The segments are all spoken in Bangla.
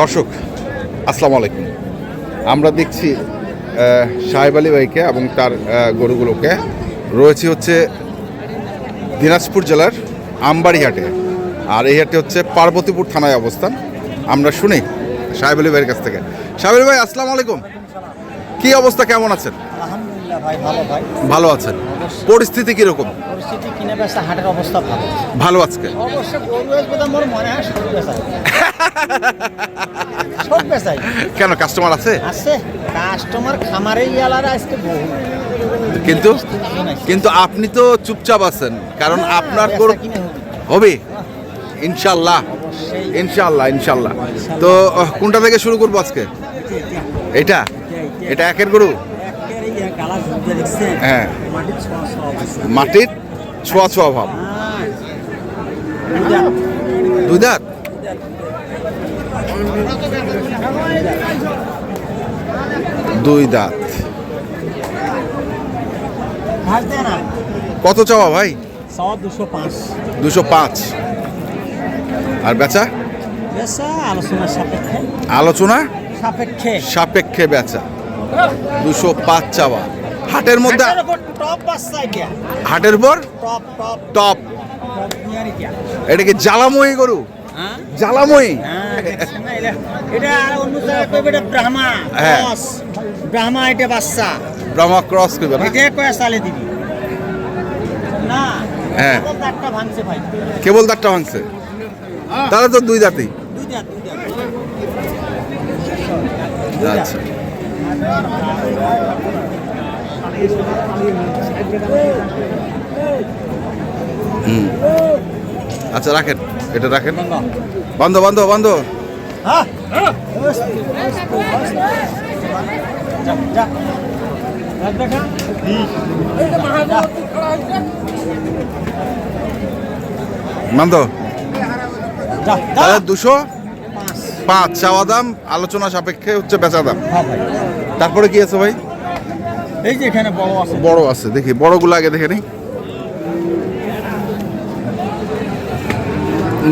দর্শক আসসালামু আলাইকুম। আমরা দেখছি সাহেব আলী ভাইকে এবং তার গরুগুলোকে রয়েছে হচ্ছে দিনাজপুর জেলার আমবাড়ি হাটে, আর এই হাটে হচ্ছে পার্বতীপুর থানায় অবস্থান। আমরা শুনি সাহেব আলী ভাইয়ের কাছ থেকে। সাহেব আলী ভাই আসসালামু আলাইকুম, কি অবস্থা, কেমন আছেন? আলহামদুলিল্লাহ ভাই, ভালো ভাই। ভালো আছেন? পরিস্থিতি কিরকম? পরিস্থিতি কিনে বেচা হাটের অবস্থা ভালো। ভালো আজকে অবশ্য গরু আসবে তো আমার মনে হয় সব বেচাই। সব বেচাই। কেন, কাস্টমার আছে? আছে কাস্টমার, খামারে ইয়ালারা আজকে বহু। কিন্তু আপনি তো চুপচাপ আছেন, কারণ আপনার গরু কিনে হবে ইনশাল্লাহ। ইনশাল্লাহ ইনশাল্লাহ। তো কোনটা থেকে শুরু করবো আজকে? এটা এটা একের গরু। হ্যাঁ, মাটির ছোঁয়া ছোঁয়া ভাব। দুই দাঁত। দুই দাঁত। কত চাওয়া ভাই? 205। আর বেচা? আলোচনা সাপেক্ষে বেচা 205 চাওয়া। হাটের মধ্যে হাটের পর টপ। এটা কি জ্বালাময়ী গরু? জ্বালাময়ী। ব্রাহ্মা এটা বাচ্চা, ব্রাহ্মা ক্রস করবে না? এটা কয় সালে দিবি না? হ্যাঁ, দাঁতটা ভাঙছে ভাই, কেবল দাঁতটা ভাঙছে। তাহলে তো দুই দাঁতই। আচ্ছা, আচ্ছা রাখেন, এটা রাখেন। বন্ধ বন্ধ বন্ধ। বন্ধ। 205 চাওয়া দাম, আলোচনা সাপেক্ষে হচ্ছে বেচা দাম। তারপরে কি আছে ভাই? এই যে এখানে বড় আছে। বড় আছে, দেখি বড়গুলো আগে দেখে নেই।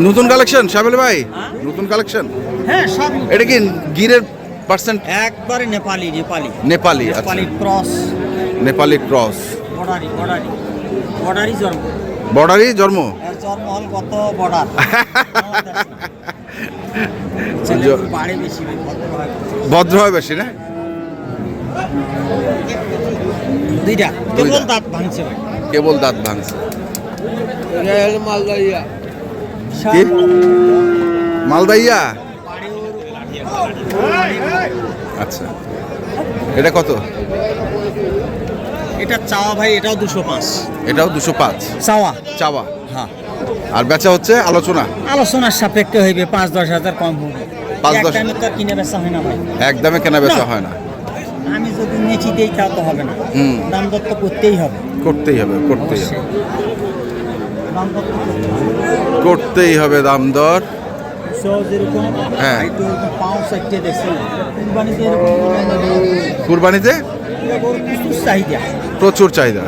নতুন কালেকশন শামিল ভাই, নতুন কালেকশন। হ্যাঁ সব। এটা কি গিরের পার্সেন্ট? একবারে নেপালি। নেপালি, আচ্ছা। ক্রস। নেপালি ক্রস। বর্ডারি জন্ম। বর্ডারি জন্ম। এর জন্ম হল কত বর্ডার। বাড়ি বেশি, ভদ্র হয় বেশি না? দুইটা কেবল দাঁত ভাঙছে ভাই, কেবল দাঁত ভাঙছে। মালদাইয়া। কি মালদাইয়া? আচ্ছা, এটা কত? এটা চাওয়া ভাই, এটাও 205। এটাও 205 চাওয়া। হ্যাঁ। আর বেচা হচ্ছে আলোচনার সাপেক্ষে হইবে, 5-10 হাজার কম হবে। 5-10 কিনে বেচা হয় না ভাই, একদমে কেনা বেচা হয় না। আমি যদি নেচি দেই তাও তো হবে না, দাম দর তো করতেই হবে। করতেই হবে দাম দর। হ্যাঁ, কুরবানিতে প্রচুর চাহিদা।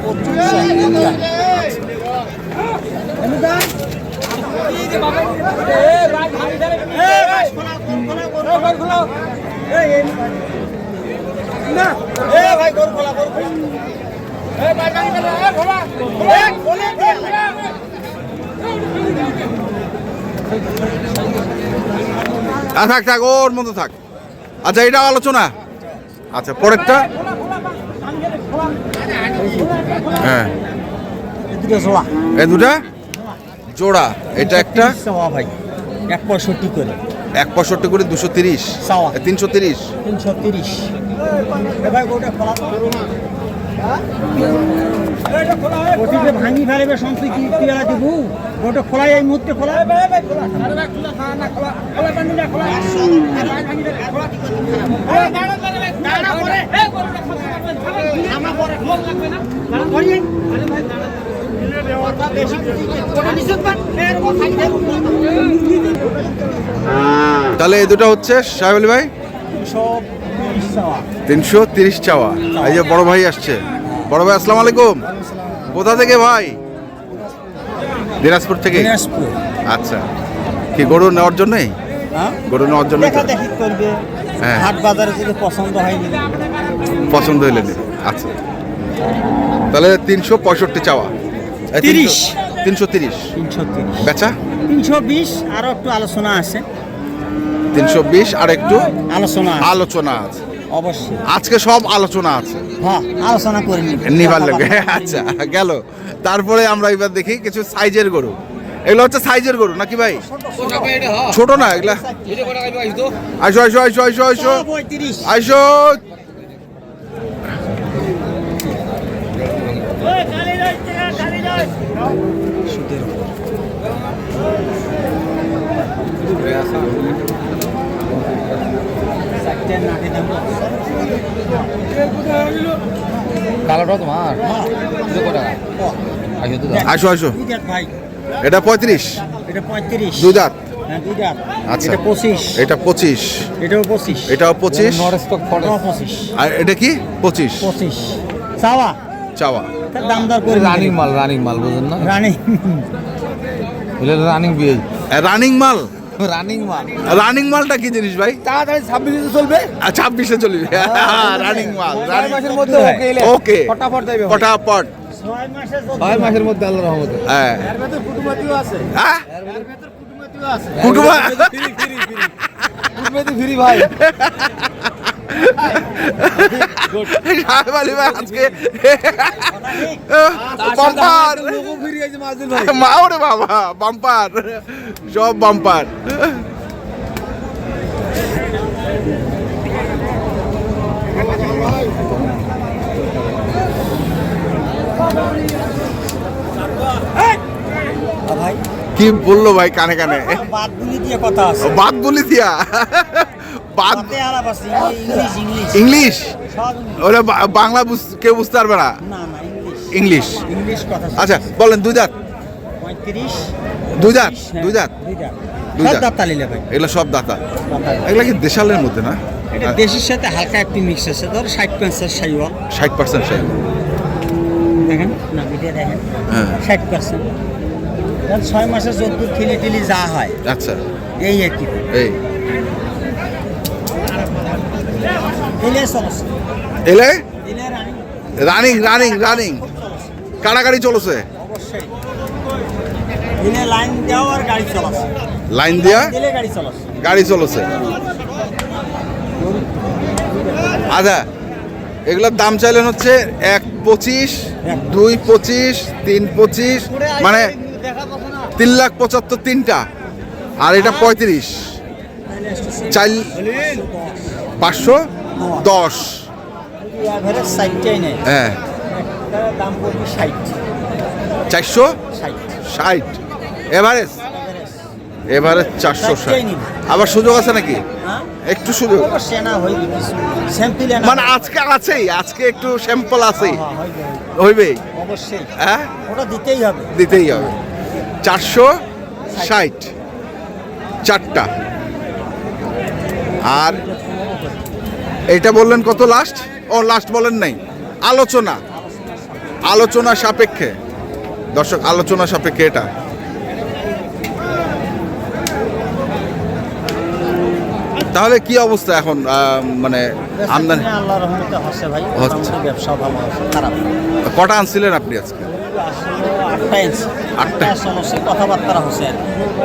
থাক ওর মতো থাক। আচ্ছা, এটা আলোচনা। আচ্ছা, পরেরটা। হ্যাঁ, এই দুটা জোড়া। এটা একটা ভাই 165 করে। 165 করে 230। 330। ভাঙি ফেলবে সন্তুই কি পেয়ারা দিব? ওটা খোলাই এই মুহূর্তে খোলা। তাহলে এই দুটো হচ্ছে সাহেব আলী ভাই 330 চাওয়া। এই যে বড় ভাই আসছে। বড় ভাই আসসালামু আলাইকুম। কোথা থেকে ভাই? দিনাজপুর থেকে। দিনাজপুর। আচ্ছা, কি গরু নেওয়ার জন্যই? হ্যাঁ গরু নেওয়ার জন্য দেখা দেখি করবে হ্যাঁ। হাট বাজারে যদি পছন্দ হয়নি পছন্দ হইলে নেবে। আচ্ছা তাহলে 365 চাওয়া 30 330 330 বেচা 320 আরো একটু আলোচনা আছে 320 আর একটু আলোচনা আছে। আলোচনা আছে অবশ্যই আজকে সব আলোচনা আছে হ্যাঁ আলোচনা করে নিবে নিবার লাগে আচ্ছা গেল তারপরে আমরা এবার দেখি কিছু সাইজের গরু এগুলো হচ্ছে সাইজের গরু নাকি ভাই ছোট না এগুলা আইসো আইসো আইসো আইসো আইসো 35 আইসো কালোটা তোমার আইসো আইসো ভাই এটা 35 এটা 35 দুই দাঁত হ্যাঁ দুই দাঁত আচ্ছা। এটা 25 এটা 25 এটাও 25 এটাও 25 নরস্টক ফটো এটাও 25 আর এটা কি 25 25 চাওয়া চাওয়া তার দাম দর করে রানিং মাল বুঝেন না রানী এটা রানিং বিয়ে রানিং মাল রানিং মাল রানিং মালটা কি জিনিস ভাই তাড়াতাড়ি 26 চলবে 26-এ চলবে রানিং মাল 6 মাসের মধ্যে ওকে ফটাফট যাবে ফটাফট 6 মাসের 6 মাসের মধ্যে আল্লাহর রহমতে হ্যাঁ এর ভেতর কুটুমাতিও আছে হ্যাঁ এর ভেতর কুটুমাতিও আছে কুটুমা ফ্রি ভাই সাহেব আলী ভাই আজকে বাম্পার লোগো ফ্রি আছে মাজুল ভাই মা ওরে বাবা বাম্পার সব বাম্পার ভাই কি বললো ভাই কানে কানে বাদ গুলি দিয়ে কথা আছে বাদ বলি দিয়া বাদ বাতে আলাপ আছে ইংলিশ ইংলিশ ইংলিশ সব ইংলিশ। ওরা বাংলা কেউ বুঝতে পারবে না না না ইংলিশ ইংলিশ ইংলিশ কথা আচ্ছা বলেন দুই দাঁত 35 দুই দাঁত হ্যাঁ, দুই দাঁত দুই দাঁত দুই সব দাঁত। দাঁত তালিলে ভাই এগুলো সব দাতা দাঁত। এগুলা কি দেশালের মধ্যে না এটা দেশের সাথে হালকা একটু মিক্স আছে ধর 60% সাইওয়াল 60% সেই দেখেন না ভিডিও দেখেন হ্যাঁ 60% ধর 6 মাসের যদ্দূর খিলি টিলি যা হয় আচ্ছা এই আর কি এই এলে চলছে এলে এলে রানিং রানিং রানিং রানিং কাড়াকাড়ি চলছে অবশ্যই এলে লাইন দেওয়া আর গাড়ি চলাছে লাইন দিয়া দিলে গাড়ি চলাছে গাড়ি চলছে আচ্ছা এগুলোর দাম চাইলেন হচ্ছে 1.25 2.25 3.25 মানে দেখা পাচ্ছে না 3,75,000 তিনটা আর এটা 35 510 এভারেজ সাইডটাই নেই হ্যাঁ একটা দাম পড়বে 60 460 এভারেজ এভারেজ 460 আবার সুযোগ আছে নাকি হ্যাঁ একটু সুযোগ সেনা হইবে কিছু স্যাম্পল না মানে আজকে আছেই আজকে একটু স্যাম্পল আছেই হ্যাঁ, হইবে, হইবে। হইবেই অবশ্যই হ্যাঁ ওটা দিতেই হবে দিতেই হবে 460 চারটা আর এইটা বললেন কত লাস্ট ও লাস্ট বলেন নাই আলোচনা আলোচনা সাপেক্ষে দর্শক আলোচনা সাপেক্ষে এটা তাহলে কি অবস্থা এখন মানে আমদানি আল্লাহর রহমতে হচ্ছে ভাই হচ্ছে। মোটামুটি ব্যবসা ভালো আছে খারাপ না। কটা আনছিলেন আপনি আজকে আসলে আটটা ইঞ্চি আটটা। সমস্যা কথাবার্তা হচ্ছে আর কি।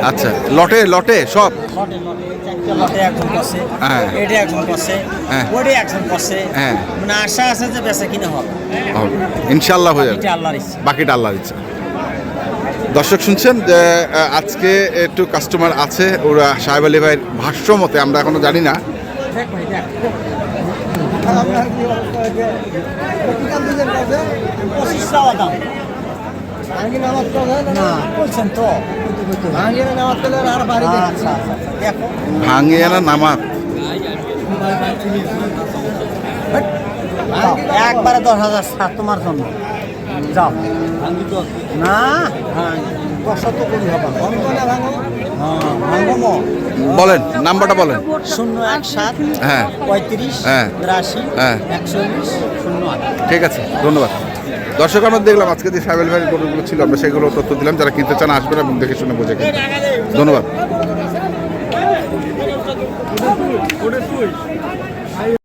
আচ্ছা লটে লটে সব লটে লটে চারটে লটে একজন করছে হ্যাঁ। এটা একজন করছে হ্যাঁ। ওটা একজন করছে হ্যাঁ। মানে আশা আছে যে বেচা কিনে হবে হবে। ইনশাল্লাহ হয়ে যাবে এটা আল্লাহর ইচ্ছা বাকিটা আল্লাহর ইচ্ছা দর্শক শুনছেন যে আজকে একটু কাস্টমার আছে ওরা সাহেব আলী ভাইয়ের ভাষ্য মতে আমরা এখনো জানি না দেখ ভাই দেখ 25 চাওয়া দাম না বলছেন তো আচ্ছা, আচ্ছা, দেখো ভাঙিয়ে না নামাত যাও, একবারে 10,000 ছাড় তোমার জন্য যাও না কষ্ট তো করি হবে ভাঙবো বলেন নাম্বারটা বলেন 017 হ্যাঁ 35 হ্যাঁ। 82 হ্যাঁ। 41 08 ঠিক আছে ধন্যবাদ দর্শক আমরা দেখলাম আজকে যে সাহেব আলী ভাইয়ের গরুগুলো ছিল আমরা সেগুলো তথ্য দিলাম যারা কিনতে চান আসবেন এবং দেখে শুনে বুঝে কিনবেন। ধন্যবাদ ওটা তুই